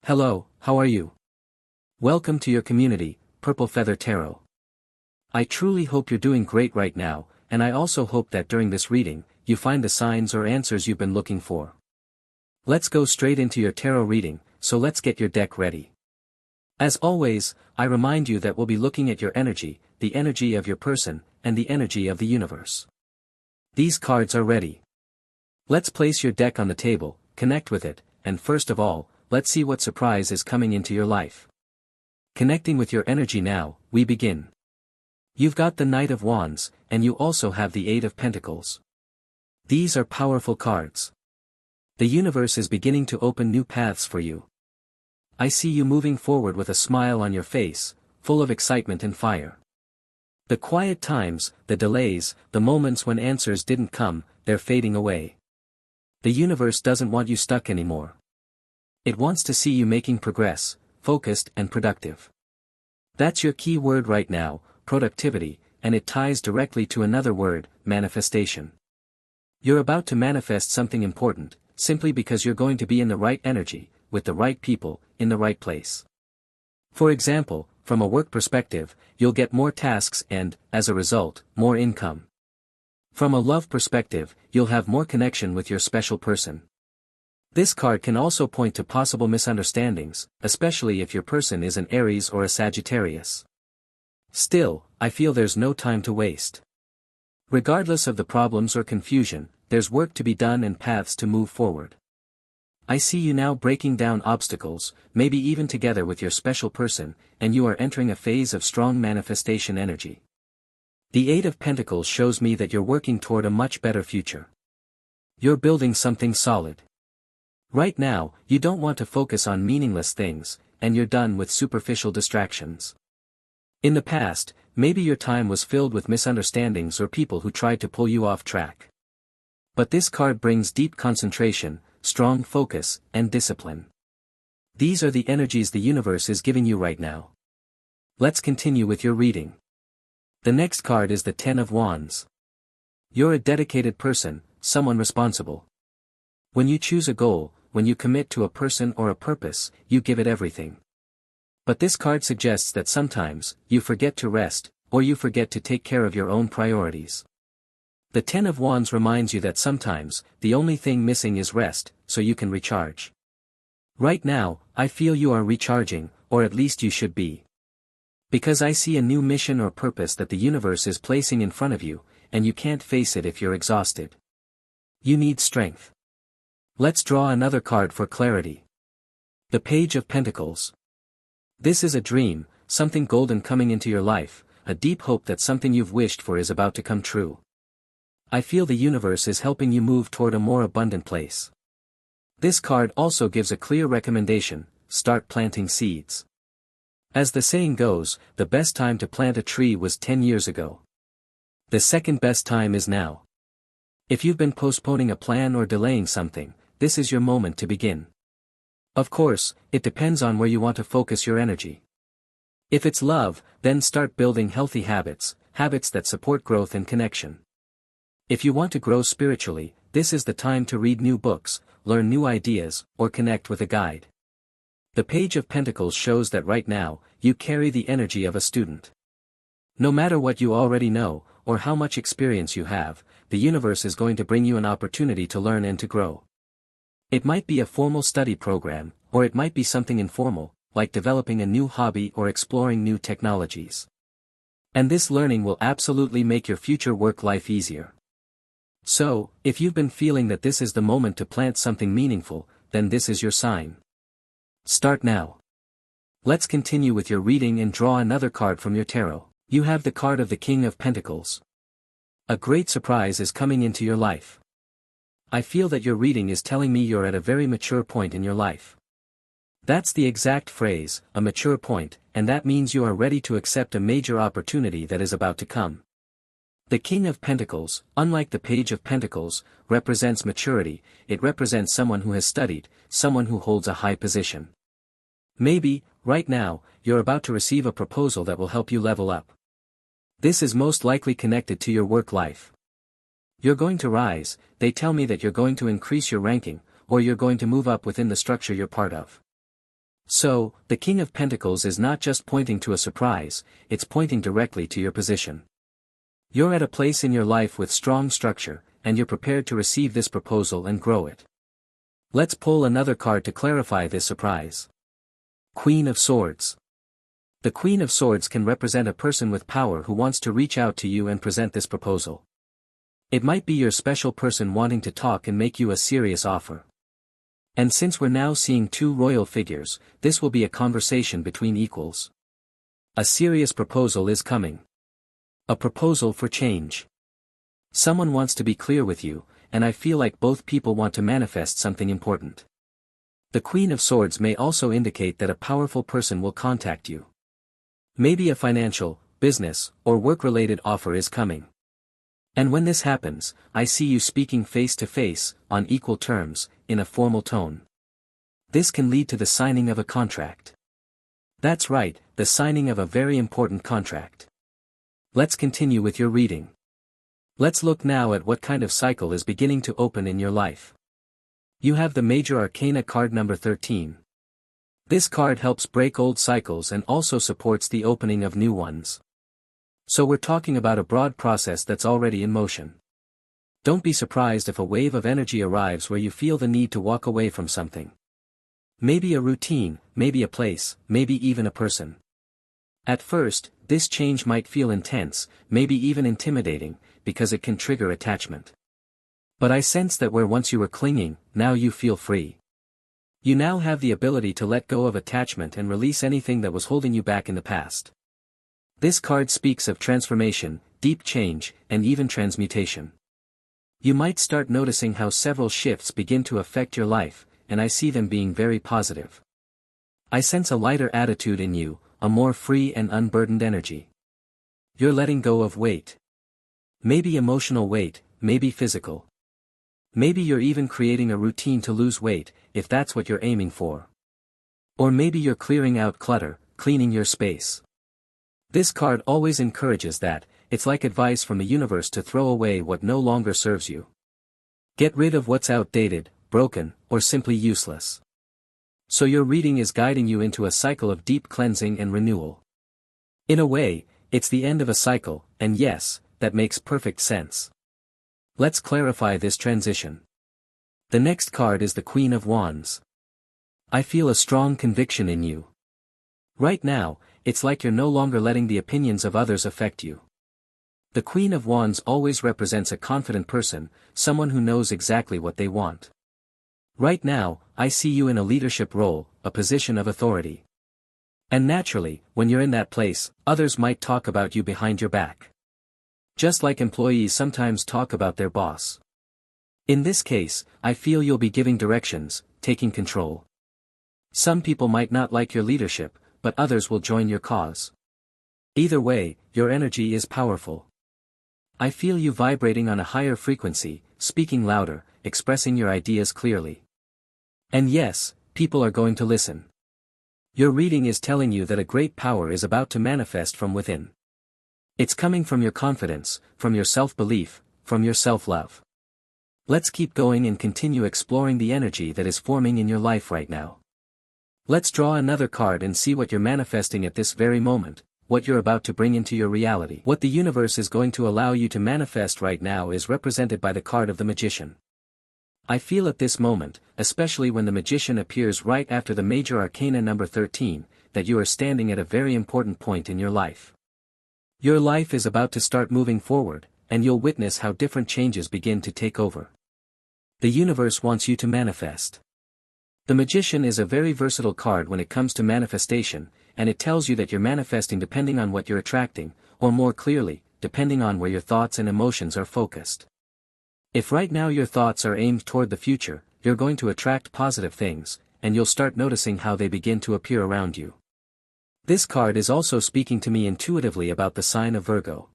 Hello, how are you? Welcome to your community, Purple Feather Tarot. I truly hope you're doing great right now, and I also hope that during this reading, you find the signs or answers you've been looking for. Let's go straight into your tarot reading, so let's get your deck ready. As always, I remind you that we'll be looking at your energy, the energy of your person, and the energy of the universe. These cards are ready. Let's place your deck on the table, connect with it, and first of all, let's see what surprise is coming into your life. Connecting with your energy now, we begin. You've got the Knight of Wands, and you also have the Eight of Pentacles. These are powerful cards. The universe is beginning to open new paths for you. I see you moving forward with a smile on your face, full of excitement and fire. The quiet times, the delays, the moments when answers didn't come, they're fading away. The universe doesn't want you stuck anymore. It wants to see you making progress, focused and productive. That's your key word right now, productivity, and it ties directly to another word, manifestation. You're about to manifest something important, simply because you're going to be in the right energy, with the right people, in the right place. For example, from a work perspective, you'll get more tasks and, as a result, more income. From a love perspective, you'll have more connection with your special person. This card can also point to possible misunderstandings, especially if your person is an Aries or a Sagittarius. Still, I feel there's no time to waste. Regardless of the problems or confusion, there's work to be done and paths to move forward. I see you now breaking down obstacles, maybe even together with your special person, and you are entering a phase of strong manifestation energy. The Eight of Pentacles shows me that you're working toward a much better future. You're building something solid. Right now, you don't want to focus on meaningless things, and you're done with superficial distractions. In the past, maybe your time was filled with misunderstandings or people who tried to pull you off track. But this card brings deep concentration, strong focus, and discipline. These are the energies the universe is giving you right now. Let's continue with your reading. The next card is the Ten of Wands. You're a dedicated person, someone responsible. When you choose a goal, when you commit to a person or a purpose, you give it everything. But this card suggests that sometimes, you forget to rest, or you forget to take care of your own priorities. The Ten of Wands reminds you that sometimes, the only thing missing is rest, so you can recharge. Right now, I feel you are recharging, or at least you should be. Because I see a new mission or purpose that the universe is placing in front of you, and you can't face it if you're exhausted. You need strength. Let's draw another card for clarity. The Page of Pentacles. This is a dream, something golden coming into your life, a deep hope that something you've wished for is about to come true. I feel the universe is helping you move toward a more abundant place. This card also gives a clear recommendation: start planting seeds. As the saying goes, the best time to plant a tree was 10 years ago. The second best time is now. If you've been postponing a plan or delaying something, this is your moment to begin. Of course, it depends on where you want to focus your energy. If it's love, then start building healthy habits, habits that support growth and connection. If you want to grow spiritually, this is the time to read new books, learn new ideas, or connect with a guide. The Page of Pentacles shows that right now, you carry the energy of a student. No matter what you already know, or how much experience you have, the universe is going to bring you an opportunity to learn and to grow. It might be a formal study program, or it might be something informal, like developing a new hobby or exploring new technologies. And this learning will absolutely make your future work life easier. So, if you've been feeling that this is the moment to plant something meaningful, then this is your sign. Start now. Let's continue with your reading and draw another card from your tarot. You have the card of the King of Pentacles. A great surprise is coming into your life. I feel that your reading is telling me you're at a very mature point in your life. That's the exact phrase, a mature point, and that means you are ready to accept a major opportunity that is about to come. The King of Pentacles, unlike the Page of Pentacles, represents maturity. It represents someone who has studied, someone who holds a high position. Maybe, right now, you're about to receive a proposal that will help you level up. This is most likely connected to your work life. You're going to rise, they tell me that you're going to increase your ranking, or you're going to move up within the structure you're part of. So, the King of Pentacles is not just pointing to a surprise, it's pointing directly to your position. You're at a place in your life with strong structure, and you're prepared to receive this proposal and grow it. Let's pull another card to clarify this surprise. Queen of Swords. The Queen of Swords can represent a person with power who wants to reach out to you and present this proposal. It might be your special person wanting to talk and make you a serious offer. And since we're now seeing two royal figures, this will be a conversation between equals. A serious proposal is coming. A proposal for change. Someone wants to be clear with you, and I feel like both people want to manifest something important. The Queen of Swords may also indicate that a powerful person will contact you. Maybe a financial, business, or work-related offer is coming. And when this happens, I see you speaking face to face, on equal terms, in a formal tone. This can lead to the signing of a contract. That's right, the signing of a very important contract. Let's continue with your reading. Let's look now at what kind of cycle is beginning to open in your life. You have the Major Arcana card number 13. This card helps break old cycles and also supports the opening of new ones. So we're talking about a broad process that's already in motion. Don't be surprised if a wave of energy arrives where you feel the need to walk away from something. Maybe a routine, maybe a place, maybe even a person. At first, this change might feel intense, maybe even intimidating, because it can trigger attachment. But I sense that where once you were clinging, now you feel free. You now have the ability to let go of attachment and release anything that was holding you back in the past. This card speaks of transformation, deep change, and even transmutation. You might start noticing how several shifts begin to affect your life, and I see them being very positive. I sense a lighter attitude in you, a more free and unburdened energy. You're letting go of weight. Maybe emotional weight, maybe physical. Maybe you're even creating a routine to lose weight, if that's what you're aiming for. Or maybe you're clearing out clutter, cleaning your space. This card always encourages that. It's like advice from the universe to throw away what no longer serves you. Get rid of what's outdated, broken, or simply useless. So your reading is guiding you into a cycle of deep cleansing and renewal. In a way, it's the end of a cycle, and yes, that makes perfect sense. Let's clarify this transition. The next card is the Queen of Wands. I feel a strong conviction in you. Right now, it's like you're no longer letting the opinions of others affect you. The Queen of Wands always represents a confident person, someone who knows exactly what they want. Right now, I see you in a leadership role, a position of authority. And naturally, when you're in that place, others might talk about you behind your back. Just like employees sometimes talk about their boss. In this case, I feel you'll be giving directions, taking control. Some people might not like your leadership, but others will join your cause. Either way, your energy is powerful. I feel you vibrating on a higher frequency, speaking louder, expressing your ideas clearly. And yes, people are going to listen. Your reading is telling you that a great power is about to manifest from within. It's coming from your confidence, from your self-belief, from your self-love. Let's keep going and continue exploring the energy that is forming in your life right now. Let's draw another card and see what you're manifesting at this very moment, what you're about to bring into your reality. What the universe is going to allow you to manifest right now is represented by the card of the Magician. I feel at this moment, especially when the Magician appears right after the Major Arcana number 13, that you are standing at a very important point in your life. Your life is about to start moving forward, and you'll witness how different changes begin to take over. The universe wants you to manifest. The Magician is a very versatile card when it comes to manifestation, and it tells you that you're manifesting depending on what you're attracting, or more clearly, depending on where your thoughts and emotions are focused. If right now your thoughts are aimed toward the future, you're going to attract positive things, and you'll start noticing how they begin to appear around you. This card is also speaking to me intuitively about the sign of Virgo.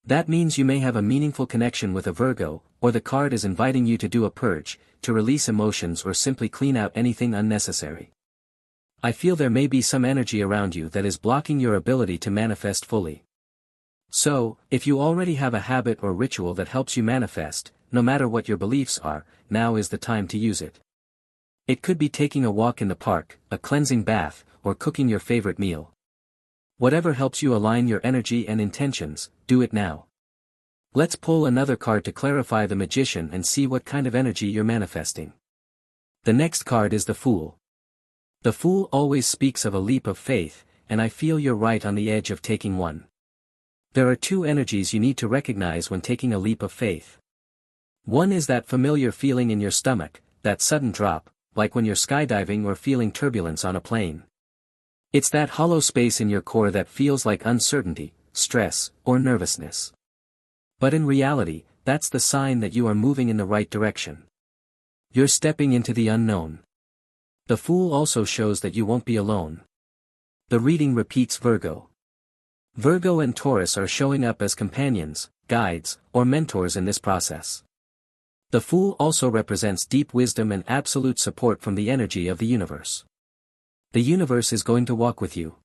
That means you may have a meaningful connection with a Virgo, or the card is inviting you to do a purge, to release emotions or simply clean out anything unnecessary. I feel there may be some energy around you that is blocking your ability to manifest fully. So, if you already have a habit or ritual that helps you manifest, no matter what your beliefs are, now is the time to use it. It could be taking a walk in the park, a cleansing bath, or cooking your favorite meal. Whatever helps you align your energy and intentions, do it now. Let's pull another card to clarify the Magician and see what kind of energy you're manifesting. The next card is the Fool. The Fool always speaks of a leap of faith, and I feel you're right on the edge of taking one. There are two energies you need to recognize when taking a leap of faith. One is that familiar feeling in your stomach, that sudden drop, like when you're skydiving or feeling turbulence on a plane. It's that hollow space in your core that feels like uncertainty, stress, or nervousness. But in reality, that's the sign that you are moving in the right direction. You're stepping into the unknown. The Fool also shows that you won't be alone. The reading repeats Virgo. Virgo and Taurus are showing up as companions, guides, or mentors in this process. The Fool also represents deep wisdom and absolute support from the energy of the universe. The universe is going to walk with you.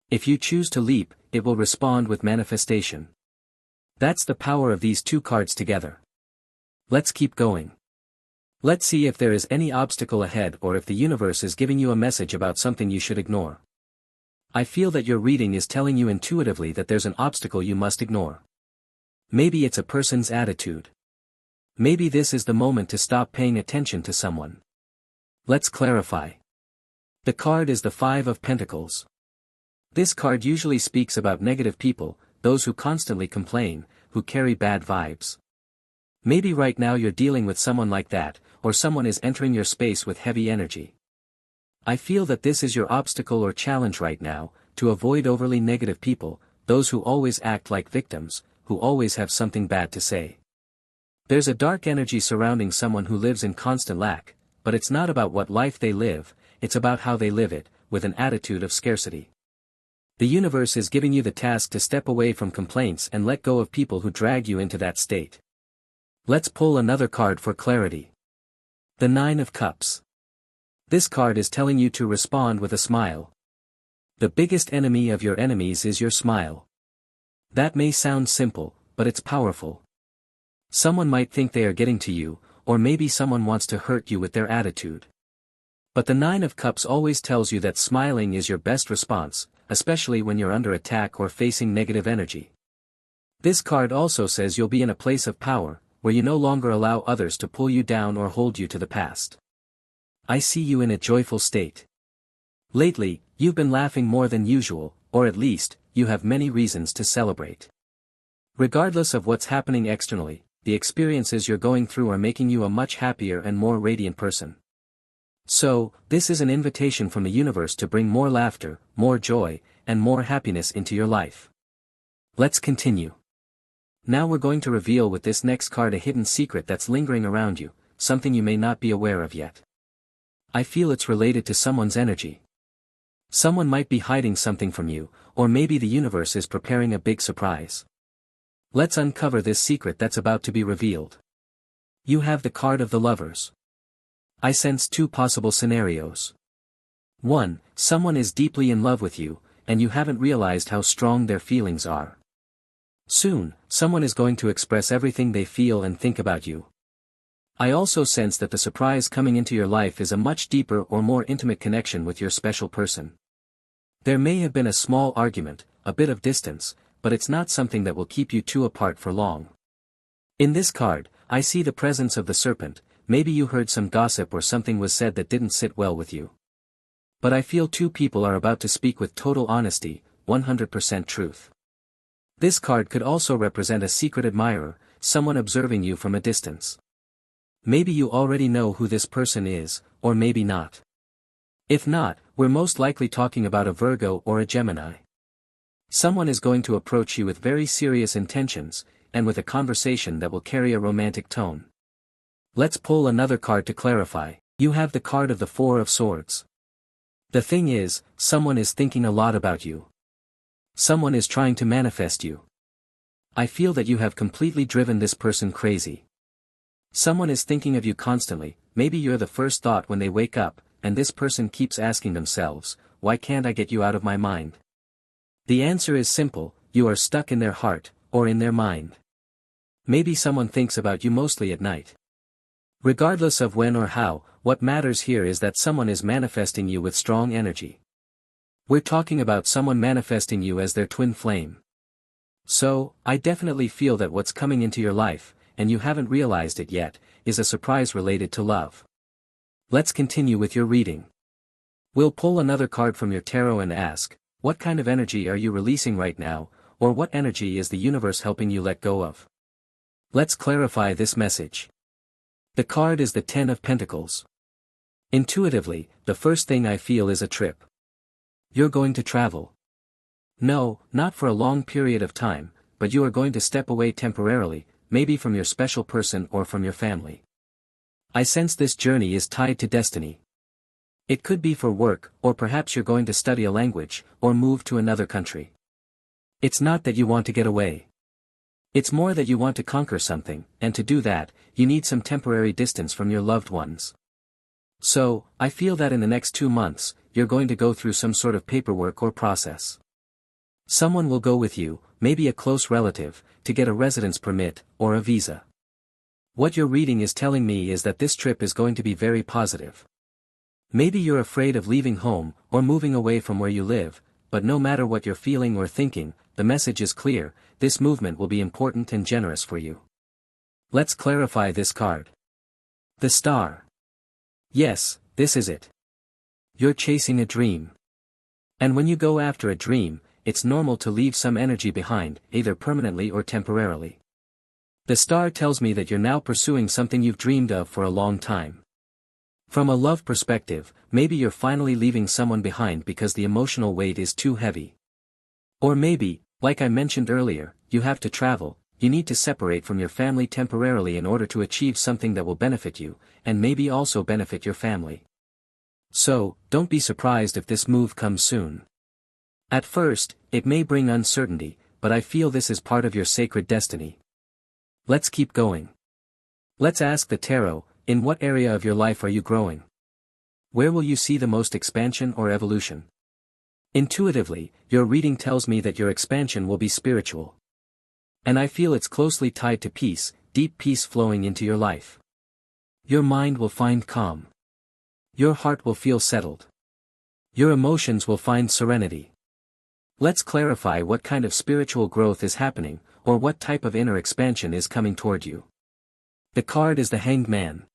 If you choose to leap, it will respond with manifestation. That's the power of these two cards together. Let's keep going. Let's see if there is any obstacle ahead or if the universe is giving you a message about something you should ignore. I feel that your reading is telling you intuitively that there's an obstacle you must ignore. Maybe it's a person's attitude. Maybe this is the moment to stop paying attention to someone. Let's clarify. The card is the Five of Pentacles. This card usually speaks about negative people, those who constantly complain, who carry bad vibes. Maybe right now you're dealing with someone like that, or someone is entering your space with heavy energy. I feel that this is your obstacle or challenge right now, to avoid overly negative people, those who always act like victims, who always have something bad to say. There's a dark energy surrounding someone who lives in constant lack, but it's not about what life they live, it's about how they live it, with an attitude of scarcity. The universe is giving you the task to step away from complaints and let go of people who drag you into that state. Let's pull another card for clarity. The Nine of Cups. This card is telling you to respond with a smile. The biggest enemy of your enemies is your smile. That may sound simple, but it's powerful. Someone might think they are getting to you, or maybe someone wants to hurt you with their attitude. But the Nine of Cups always tells you that smiling is your best response, especially when you're under attack or facing negative energy. This card also says you'll be in a place of power, where you no longer allow others to pull you down or hold you to the past. I see you in a joyful state. Lately, you've been laughing more than usual, or at least, you have many reasons to celebrate. Regardless of what's happening externally, the experiences you're going through are making you a much happier and more radiant person. So, this is an invitation from the universe to bring more laughter, more joy, and more happiness into your life. Let's continue. Now we're going to reveal with this next card a hidden secret that's lingering around you, something you may not be aware of yet. I feel it's related to someone's energy. Someone might be hiding something from you, or maybe the universe is preparing a big surprise. Let's uncover this secret that's about to be revealed. You have the card of the Lovers. I sense two possible scenarios. 1. Someone is deeply in love with you, and you haven't realized how strong their feelings are. Soon, someone is going to express everything they feel and think about you. I also sense that the surprise coming into your life is a much deeper or more intimate connection with your special person. There may have been a small argument, a bit of distance, but it's not something that will keep you two apart for long. In this card, I see the presence of the Serpent. Maybe you heard some gossip or something was said that didn't sit well with you. But I feel two people are about to speak with total honesty, 100% truth. This card could also represent a secret admirer, someone observing you from a distance. Maybe you already know who this person is, or maybe not. If not, we're most likely talking about a Virgo or a Gemini. Someone is going to approach you with very serious intentions, and with a conversation that will carry a romantic tone. Let's pull another card to clarify. You have the card of the Four of Swords. The thing is, someone is thinking a lot about you. Someone is trying to manifest you. I feel that you have completely driven this person crazy. Someone is thinking of you constantly, maybe you're the first thought when they wake up, and this person keeps asking themselves, why can't I get you out of my mind? The answer is simple, you are stuck in their heart, or in their mind. Maybe someone thinks about you mostly at night. Regardless of when or how, what matters here is that someone is manifesting you with strong energy. We're talking about someone manifesting you as their twin flame. So, I definitely feel that what's coming into your life, and you haven't realized it yet, is a surprise related to love. Let's continue with your reading. We'll pull another card from your tarot and ask, what kind of energy are you releasing right now, or what energy is the universe helping you let go of? Let's clarify this message. The card is the Ten of Pentacles. Intuitively, the first thing I feel is a trip. You're going to travel. No, not for a long period of time, but you are going to step away temporarily, maybe from your special person or from your family. I sense this journey is tied to destiny. It could be for work, or perhaps you're going to study a language, or move to another country. It's not that you want to get away. It's more that you want to conquer something, and to do that, you need some temporary distance from your loved ones. So, I feel that in the next 2 months, you're going to go through some sort of paperwork or process. Someone will go with you, maybe a close relative, to get a residence permit, or a visa. What your reading is telling me is that this trip is going to be very positive. Maybe you're afraid of leaving home, or moving away from where you live, but no matter what you're feeling or thinking, the message is clear, this movement will be important and generous for you. Let's clarify this card. The Star. Yes, this is it. You're chasing a dream. And when you go after a dream, it's normal to leave some energy behind, either permanently or temporarily. The Star tells me that you're now pursuing something you've dreamed of for a long time. From a love perspective, maybe you're finally leaving someone behind because the emotional weight is too heavy. Or maybe, like I mentioned earlier, you have to travel, you need to separate from your family temporarily in order to achieve something that will benefit you, and maybe also benefit your family. So, don't be surprised if this move comes soon. At first, it may bring uncertainty, but I feel this is part of your sacred destiny. Let's keep going. Let's ask the tarot, in what area of your life are you growing? Where will you see the most expansion or evolution? Intuitively, your reading tells me that your expansion will be spiritual. And I feel it's closely tied to peace, deep peace flowing into your life. Your mind will find calm. Your heart will feel settled. Your emotions will find serenity. Let's clarify what kind of spiritual growth is happening, or what type of inner expansion is coming toward you. The card is the Hanged Man.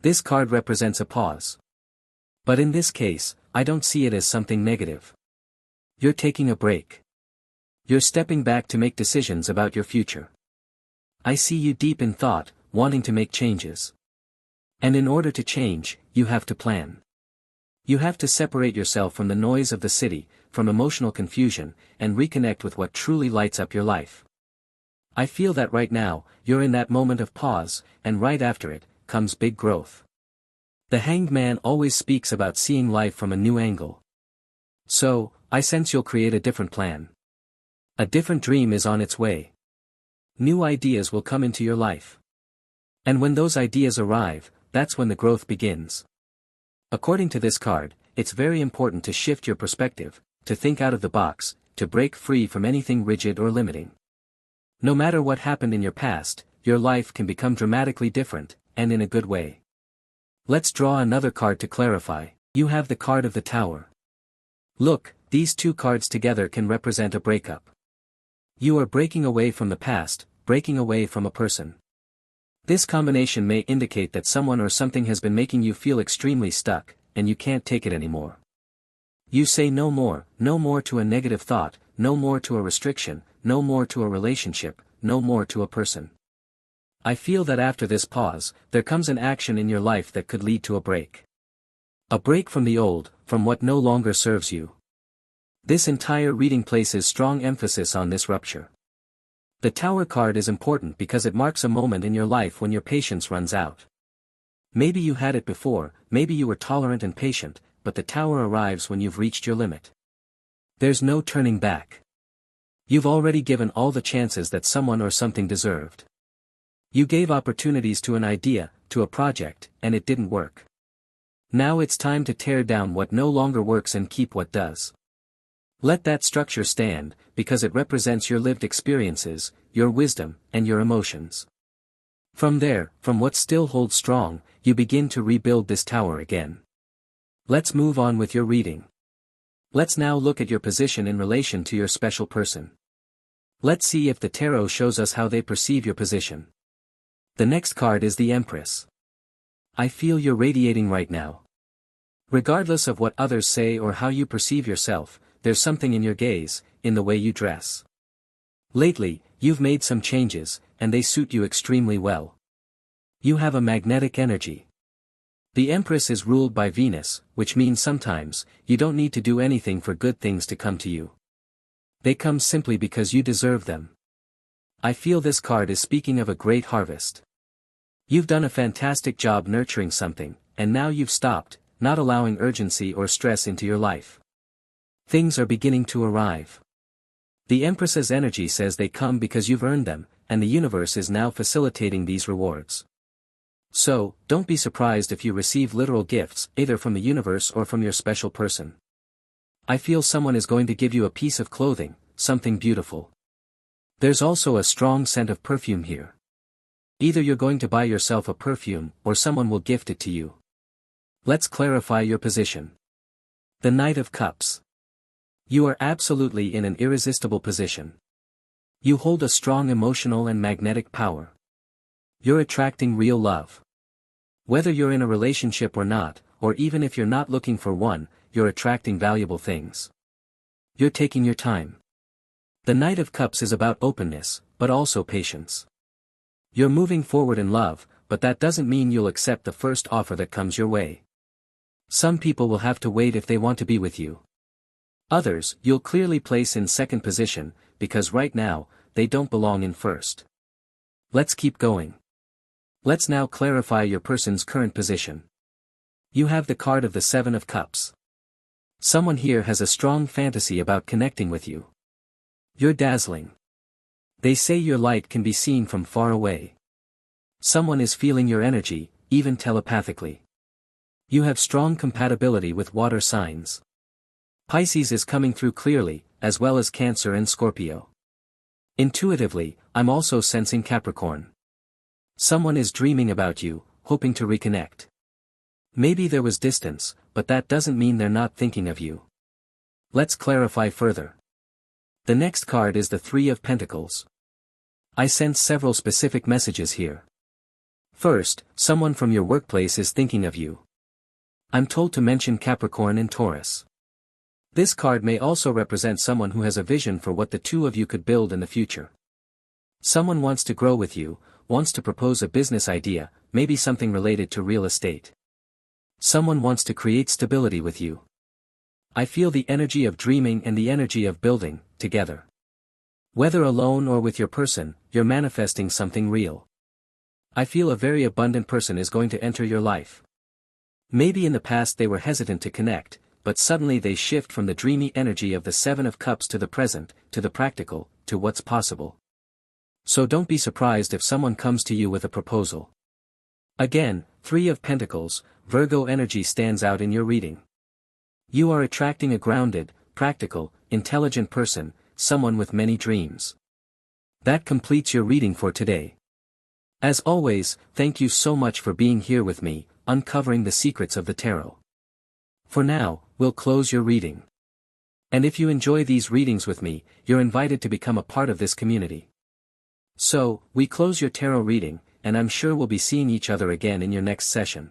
This card represents a pause. But in this case, I don't see it as something negative. You're taking a break. You're stepping back to make decisions about your future. I see you deep in thought, wanting to make changes. And in order to change, you have to plan. You have to separate yourself from the noise of the city, from emotional confusion, and reconnect with what truly lights up your life. I feel that right now, you're in that moment of pause, and right after it, comes big growth. The Hanged Man always speaks about seeing life from a new angle. So, I sense you'll create a different plan. A different dream is on its way. New ideas will come into your life. And when those ideas arrive, that's when the growth begins. According to this card, it's very important to shift your perspective, to think out of the box, to break free from anything rigid or limiting. No matter what happened in your past, your life can become dramatically different, and in a good way. Let's draw another card to clarify. You have the card of the Tower. Look, these two cards together can represent a breakup. You are breaking away from the past, breaking away from a person. This combination may indicate that someone or something has been making you feel extremely stuck, and you can't take it anymore. You say no more to a negative thought, no more to a restriction, no more to a relationship, no more to a person. I feel that after this pause, there comes an action in your life that could lead to a break. A break from the old, from what no longer serves you. This entire reading places strong emphasis on this rupture. The Tower card is important because it marks a moment in your life when your patience runs out. Maybe you had it before, maybe you were tolerant and patient, but the Tower arrives when you've reached your limit. There's no turning back. You've already given all the chances that someone or something deserved. You gave opportunities to an idea, to a project, and it didn't work. Now it's time to tear down what no longer works and keep what does. Let that structure stand, because it represents your lived experiences, your wisdom, and your emotions. From there, from what still holds strong, you begin to rebuild this tower again. Let's move on with your reading. Let's now look at your position in relation to your special person. Let's see if the tarot shows us how they perceive your position. The next card is the Empress. I feel you're radiating right now. Regardless of what others say or how you perceive yourself, there's something in your gaze, in the way you dress. Lately, you've made some changes, and they suit you extremely well. You have a magnetic energy. The Empress is ruled by Venus, which means sometimes, you don't need to do anything for good things to come to you. They come simply because you deserve them. I feel this card is speaking of a great harvest. You've done a fantastic job nurturing something, and now you've stopped, not allowing urgency or stress into your life. Things are beginning to arrive. The Empress's energy says they come because you've earned them, and the universe is now facilitating these rewards. So, don't be surprised if you receive literal gifts, either from the universe or from your special person. I feel someone is going to give you a piece of clothing, something beautiful. There's also a strong scent of perfume here. Either you're going to buy yourself a perfume, or someone will gift it to you. Let's clarify your position. The Knight of Cups. You are absolutely in an irresistible position. You hold a strong emotional and magnetic power. You're attracting real love. Whether you're in a relationship or not, or even if you're not looking for one, you're attracting valuable things. You're taking your time. The Knight of Cups is about openness, but also patience. You're moving forward in love, but that doesn't mean you'll accept the first offer that comes your way. Some people will have to wait if they want to be with you. Others, you'll clearly place in second position, because right now, they don't belong in first. Let's keep going. Let's now clarify your person's current position. You have the card of the Seven of Cups. Someone here has a strong fantasy about connecting with you. You're dazzling. They say your light can be seen from far away. Someone is feeling your energy, even telepathically. You have strong compatibility with water signs. Pisces is coming through clearly, as well as Cancer and Scorpio. Intuitively, I'm also sensing Capricorn. Someone is dreaming about you, hoping to reconnect. Maybe there was distance, but that doesn't mean they're not thinking of you. Let's clarify further. The next card is the Three of Pentacles. I sense several specific messages here. First, someone from your workplace is thinking of you. I'm told to mention Capricorn and Taurus. This card may also represent someone who has a vision for what the two of you could build in the future. Someone wants to grow with you, wants to propose a business idea, maybe something related to real estate. Someone wants to create stability with you. I feel the energy of dreaming and the energy of building, together. Whether alone or with your person, you're manifesting something real. I feel a very abundant person is going to enter your life. Maybe in the past they were hesitant to connect, but suddenly they shift from the dreamy energy of the Seven of Cups to the present, to the practical, to what's possible. So don't be surprised if someone comes to you with a proposal. Again, Three of Pentacles, Virgo energy stands out in your reading. You are attracting a grounded, practical, intelligent person, someone with many dreams. That completes your reading for today. As always, thank you so much for being here with me, uncovering the secrets of the tarot. For now, we'll close your reading. And if you enjoy these readings with me, you're invited to become a part of this community. So, we close your tarot reading, and I'm sure we'll be seeing each other again in your next session.